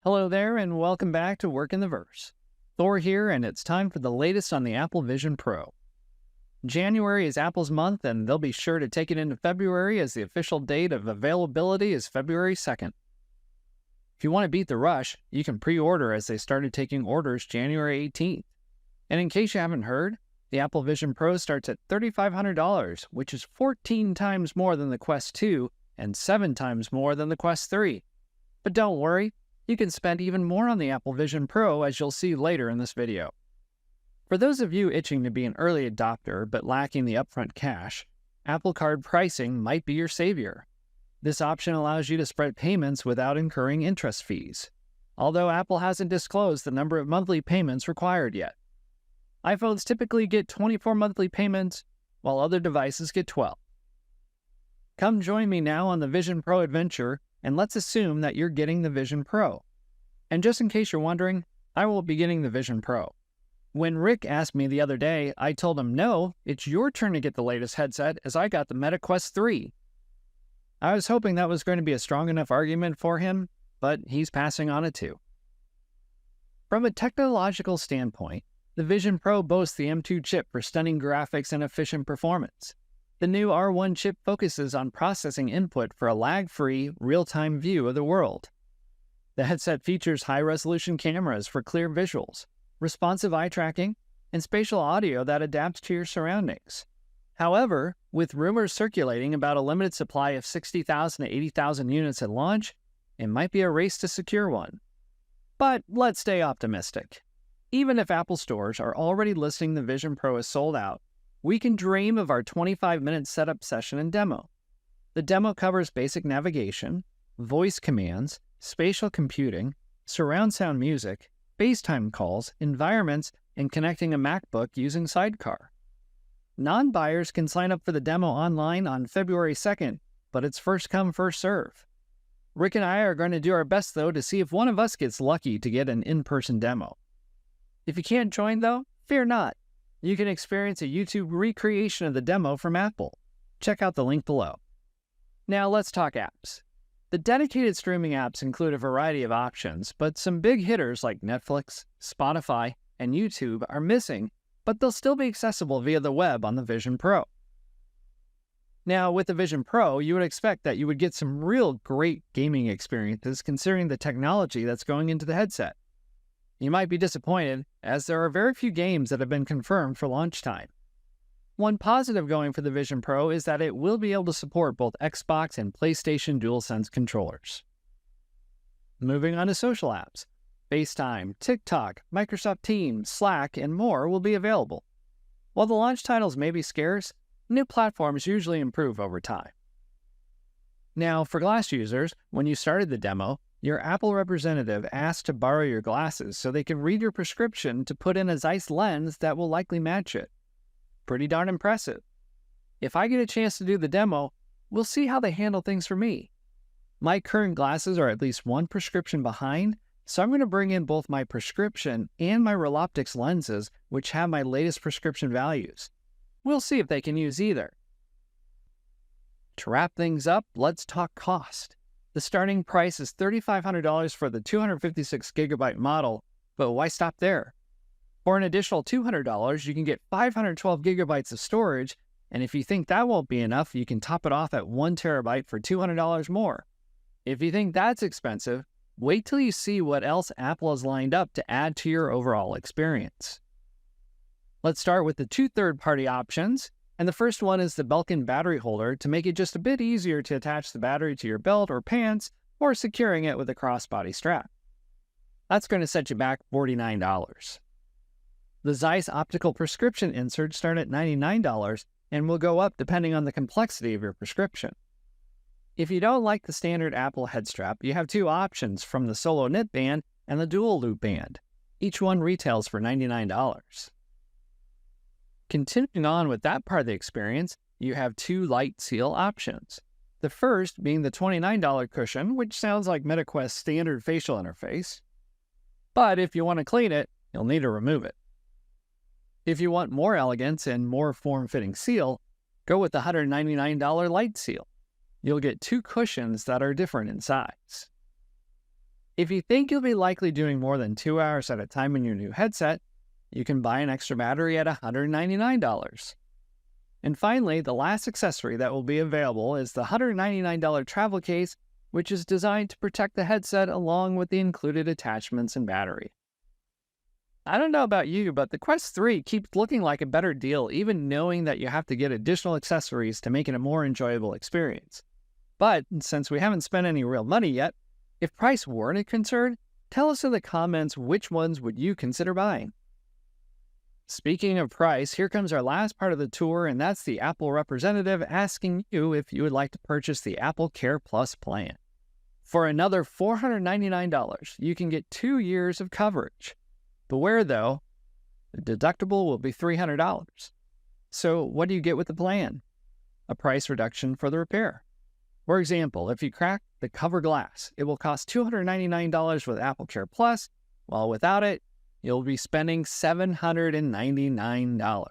Hello there, and welcome back to Work in the Verse. Thor here, and it's time for the latest on the Apple Vision Pro. January is Apple's month, and they'll be sure to take it into February as the official date of availability is February 2nd. If you want to beat the rush, you can pre-order as they started taking orders January 18th. And in case you haven't heard, the Apple Vision Pro starts at $3,500, which is 14 times more than the Quest 2 and 7 times more than the Quest 3. But don't worry, you can spend even more on the Apple Vision Pro, as you'll see later in this video. For those of you itching to be an early adopter but lacking the upfront cash, Apple Card pricing might be your savior. This option allows you to spread payments without incurring interest fees, although Apple hasn't disclosed the number of monthly payments required yet. iPhones typically get 24 monthly payments, while other devices get 12. Come join me now on the Vision Pro adventure, and let's assume that you're getting the Vision Pro. And just in case you're wondering, I will be getting the Vision Pro. When Rick asked me the other day, I told him, no, it's your turn to get the latest headset as I got the Meta Quest 3. I was hoping that was going to be a strong enough argument for him, but he's passing on it too. From a technological standpoint, the Vision Pro boasts the M2 chip for stunning graphics and efficient performance. The new R1 chip focuses on processing input for a lag-free, real-time view of the world. The headset features high-resolution cameras for clear visuals, responsive eye tracking, and spatial audio that adapts to your surroundings. However, with rumors circulating about a limited supply of 60,000 to 80,000 units at launch, it might be a race to secure one. But let's stay optimistic. Even if Apple stores are already listing the Vision Pro as sold out, we can dream of our 25-minute setup session and demo. The demo covers basic navigation, voice commands, spatial computing, surround sound music, FaceTime calls, environments, and connecting a MacBook using Sidecar. Non-buyers can sign up for the demo online on February 2nd, but it's first come, first serve. Rick and I are going to do our best, though, to see if one of us gets lucky to get an in-person demo. If you can't join, though, fear not. You can experience a YouTube recreation of the demo from Apple. Check out the link below. Now let's talk apps. The dedicated streaming apps include a variety of options, but some big hitters like Netflix, Spotify, and YouTube are missing, but they'll still be accessible via the web on the Vision Pro. Now, with the Vision Pro, you would expect that you would get some real great gaming experiences considering the technology that's going into the headset. You might be disappointed, as there are very few games that have been confirmed for launch time. One positive going for the Vision Pro is that it will be able to support both Xbox and PlayStation DualSense controllers. Moving on to social apps, FaceTime, TikTok, Microsoft Teams, Slack, and more will be available. While the launch titles may be scarce, new platforms usually improve over time. Now, for glass users, when you started the demo, your Apple representative asked to borrow your glasses so they can read your prescription to put in a Zeiss lens that will likely match it. Pretty darn impressive. If I get a chance to do the demo, we'll see how they handle things for me. My current glasses are at least one prescription behind, so I'm going to bring in both my prescription and my Reloptix lenses, which have my latest prescription values. We'll see if they can use either. To wrap things up, let's talk cost. The starting price is $3,500 for the 256GB model, but why stop there? For an additional $200, you can get 512GB of storage, and if you think that won't be enough, you can top it off at 1TB for $200 more. If you think that's expensive, wait till you see what else Apple has lined up to add to your overall experience. Let's start with the two third-party options. And the first one is the Belkin battery holder to make it just a bit easier to attach the battery to your belt or pants or securing it with a crossbody strap. That's going to set you back $49. The Zeiss optical prescription inserts start at $99 and will go up depending on the complexity of your prescription. If you don't like the standard Apple head strap, you have two options from the Solo Knit Band and the Dual Loop Band. Each one retails for $99. Continuing on with that part of the experience, you have two light seal options. The first being the $29 cushion, which sounds like MetaQuest's standard facial interface. But if you want to clean it, you'll need to remove it. If you want more elegance and more form-fitting seal, go with the $199 light seal. You'll get two cushions that are different in size. If you think you'll be likely doing more than 2 hours at a time in your new headset, you can buy an extra battery at $199. And finally, the last accessory that will be available is the $199 travel case, which is designed to protect the headset along with the included attachments and battery. I don't know about you, but the Quest 3 keeps looking like a better deal, even knowing that you have to get additional accessories to make it a more enjoyable experience. But since we haven't spent any real money yet, if price weren't a concern, tell us in the comments which ones would you consider buying. Speaking of price, here comes our last part of the tour, and that's the Apple representative asking you if you would like to purchase the Apple Care Plus plan. For another $499, you can get 2 years of coverage. Beware though, the deductible will be $300. So what do you get with the plan? A price reduction for the repair. For example, if you crack the cover glass, it will cost $299 with Apple Care Plus, while without it, you'll be spending $799.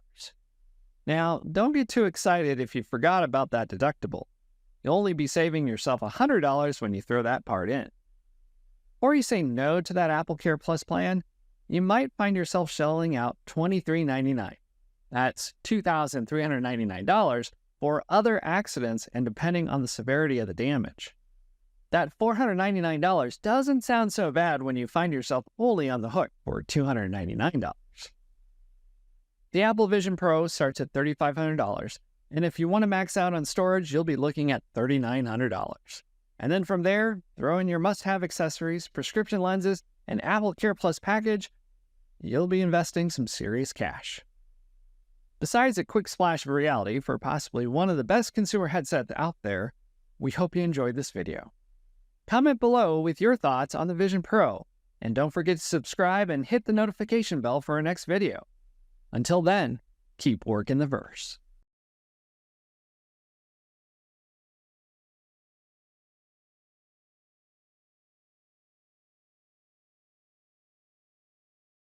Now, don't get too excited if you forgot about that deductible. You'll only be saving yourself $100 when you throw that part in. Or you say no to that Apple Care Plus plan, you might find yourself shelling out $23.99. That's $2,399 for other accidents and depending on the severity of the damage. That $499 doesn't sound so bad when you find yourself fully on the hook for $299. The Apple Vision Pro starts at $3,500, and if you want to max out on storage, you'll be looking at $3,900. And then from there, throw in your must-have accessories, prescription lenses, and Apple Care Plus package, you'll be investing some serious cash. Besides a quick splash of reality for possibly one of the best consumer headsets out there, we hope you enjoyed this video. Comment below with your thoughts on the Vision Pro, and don't forget to subscribe and hit the notification bell for our next video. Until then, keep working the verse.